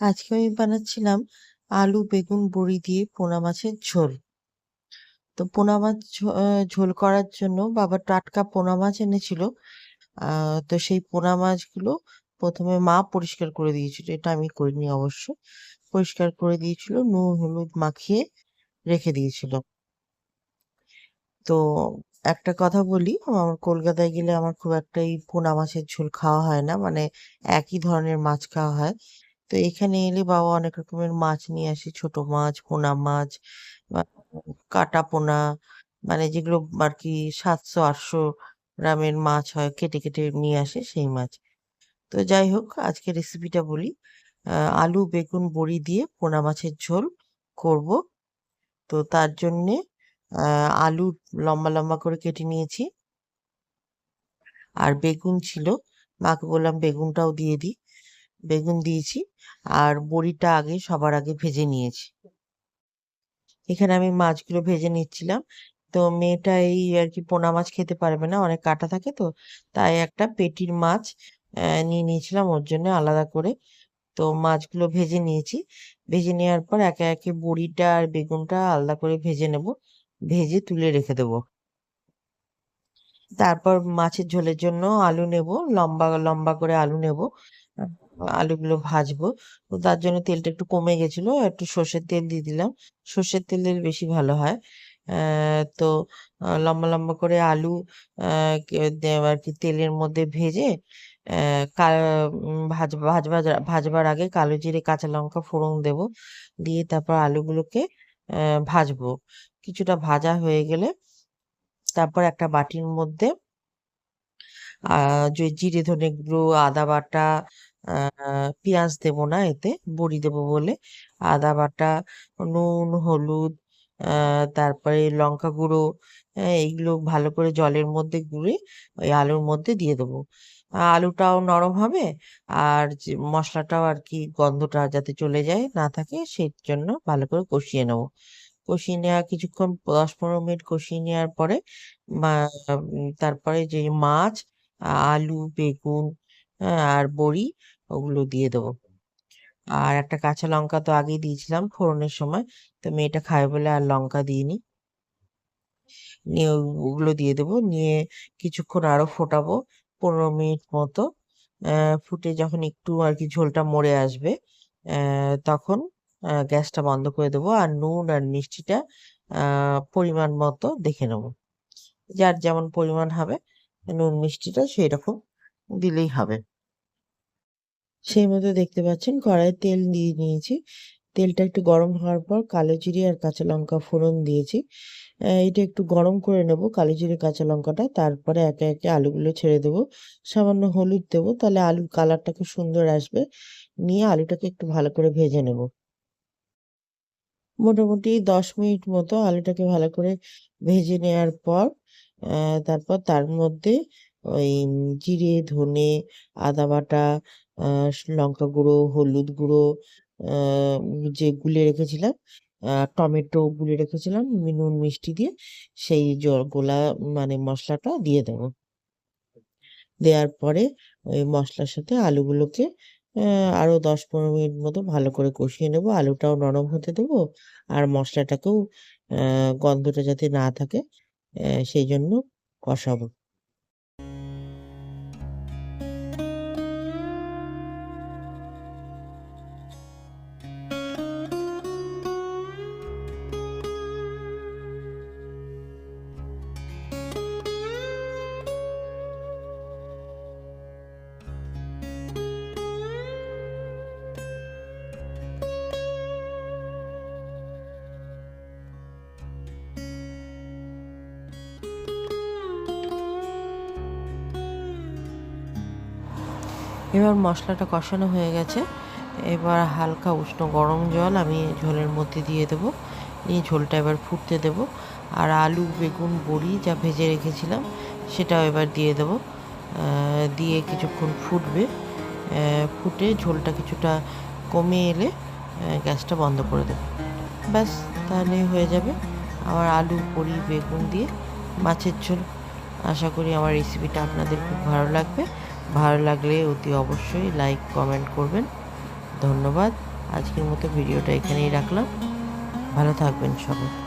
আজকে আমি বানাচ্ছিলাম আলু, বেগুন, বড়ি দিয়ে পোনা মাছের ঝোল। তো পোনা মাছ ঝোল করার জন্য বাবা টাটকা পোনা মাছ এনেছিল। তো সেই পোনা মাছগুলো ১ম এ মা পরিষ্কার করে দিয়েছিল। এটা আমি করিনি অবশ্য। পরিষ্কার করে দিয়েছিল, নুন হলুদ মাখিয়ে রেখে দিয়েছিল। তো একটা কথা বলি, আমার কলকাতায় গেলে আমার খুব একটা এই পোনা মাছের ঝোল খাওয়া হয় না। মানে একই ধরনের মাছ খাওয়া হয়। তো এখানে এলে বাবা অনেক রকমের মাছ নিয়ে আসে, ছোট মাছ, পোনা মাছ, বা কাটা পোনা, মানে যেগুলো আর কি ৭০০-৮০০ গ্রামের মাছ হয়, কেটে কেটে নিয়ে আসে সেই মাছ। তো যাই হোক, আজকে রেসিপিটা বলি। আলু, বেগুন, বড়ি দিয়ে পোনা মাছের ঝোল করব। তো তার জন্যে আলু লম্বা লম্বা করে কেটে নিয়েছি। আর বেগুন ছিল, মাকে বললাম বেগুনটাও দিয়ে দিই। বেগুন দিয়েছি। আর বড়িটা সবার আগে ভেজে নিয়েছি। এখানে আমি মাছগুলো ভেজে নিচ্ছিলাম। তো মেয়েটা এই আর কি পোনা মাছ খেতে পারবে না, অনেক কাঁটা থাকে তো। তাই একটা পেটির মাছ নিয়ে নিয়েছিলাম ওর জন্য আলাদা করে। তো মাছগুলো ভেজে নিয়েছি। ভেজে নেওয়ার পর একে একে বড়িটা আর বেগুনটা আলাদা করে ভেজে নেব। ভেজে তুলে রেখে দেবো। তারপর মাছের ঝোলের জন্য আলু নেব, লম্বা লম্বা করে আলু নেব। আহ, আলুগুলো ভাজবো। তো তার জন্য তেলটা একটু কমে গেছিল, একটু সর্ষের তেল দিয়ে দিলাম। সর্ষের তেল দিলে বেশি ভালো হয়। তো লম্বা লম্বা করে আলু আর কি তেলের মধ্যে ভেজে ভাজবার আগে কালো জিরে কাঁচা লঙ্কা ফোড়ন দেব। দিয়ে তারপর আলুগুলোকে ভাজবো। কিছুটা ভাজা হয়ে গেলে তারপর একটা বাটির মধ্যে যে জিরে ধনে গুঁড়ো, আদা বাটা, পেঁয়াজ দেবো না এতে, বড়ি দেবো বলে। আদা বাটা, নুন হলুদ, তারপরে লঙ্কা গুঁড়ো, এইগুলো ভালো করে জলের মধ্যে গুঁড়ে ওই আলুর মধ্যে দিয়ে দেবো। আলুটাও নরম হবে। আর যে মশলাটাও আর কি গন্ধটা যাতে চলে যায় না থাকে, সেই জন্য ভালো করে কষিয়ে নেবো। কষিয়ে নেওয়া কিছুক্ষণ ১০-১৫ মিনিট কষিয়ে নেওয়ার পরে তারপরে যে মাছ, আলু, বেগুন, আর বড়ি, ওগুলো দিয়ে দেবো। আর একটা কাঁচা লঙ্কা তো আগেই দিয়েছিলাম ফোড়নের সময়। তো মেয়েটা খায় বলে আর লঙ্কা দিইনি। নিয়ে ওগুলো দিয়ে দেবো। নিয়ে কিছুক্ষণ আরো ফোটাবো, ১৫ মিনিট মতো। ফুটে যখন একটু আর কি ঝোলটা মরে আসবে, তখন গ্যাসটা বন্ধ করে দেবো। আর নুন আর মিষ্টিটা পরিমাণ মতো দেখে নেবো। যার যেমন পরিমাণ হবে নুন মিষ্টিটা সেই রকম দিলেই হবে। সেই মতো দেখতে পাচ্ছেন কড়াইয়ে তেল দিয়ে নিয়েছি। তেলটা একটু গরম হওয়ার পর কালো জিরে আর কাঁচা লঙ্কা ফোড়ন দিয়েছি। এটা একটু গরম করে নেব, কালো জিরে কাঁচা লঙ্কাটা। তারপরে একে একে আলুগুলো ছেড়ে দেবো। সামান্য হলুদ দেবো, তাহলে আলুর কালারটা খুব সুন্দর আসবে। নিয়ে আলুটাকে একটু ভালো করে ভেজে নেব। মোটামুটি ১০ মিনিট মতো আলুটাকে ভালো করে ভেজে নেওয়ার পর তারপর তার মধ্যে ওই জিরে, ধনে, আদা বাটা, লঙ্কা গুঁড়ো, হলুদ গুঁড়ো, আ যে গুলে রেখেছিলাম, টমেটো গুলে রেখেছিলাম নুন মিষ্টি দিয়ে, সেই গোলা মানে মসলাটা দিয়ে দেবো। দেওয়ার পরে ওই মসলার সাথে আলুগুলোকে আরো ১০-১৫ মিনিট মতো ভালো করে কষিয়ে নেবো। আলুটাও নরম হতে দেবো। আর মসলাটাকেও গন্ধটা যাতে না থাকে, সেই জন্য কষাবো। এবার মশলাটা কষানো হয়ে গেছে। এবার হালকা উষ্ণ গরম জল আমি ঝোলের মধ্যে দিয়ে দেবো। নিয়ে ঝোলটা এবার ফুটতে দেবো। আর আলু, বেগুন, বড়ি যা ভেজে রেখেছিলাম সেটাও এবার দিয়ে দেবো। দিয়ে কিছুক্ষণ ফুটবে। ফুটে ঝোলটা কিছুটা কমে এলে গ্যাসটা বন্ধ করে দেবো। ব্যাস, তাহলে হয়ে যাবে আমার আলু, বড়ি, বেগুন দিয়ে মাছের ঝোল। আশা করি আমার রেসিপিটা আপনাদের খুব ভালো লাগবে। ভালো লাগলে অতি অবশ্যই লাইক কমেন্ট করবেন। ধন্যবাদ। আজকের মতো ভিডিওটা এখানেই রাখলাম। ভালো থাকবেন সবাই।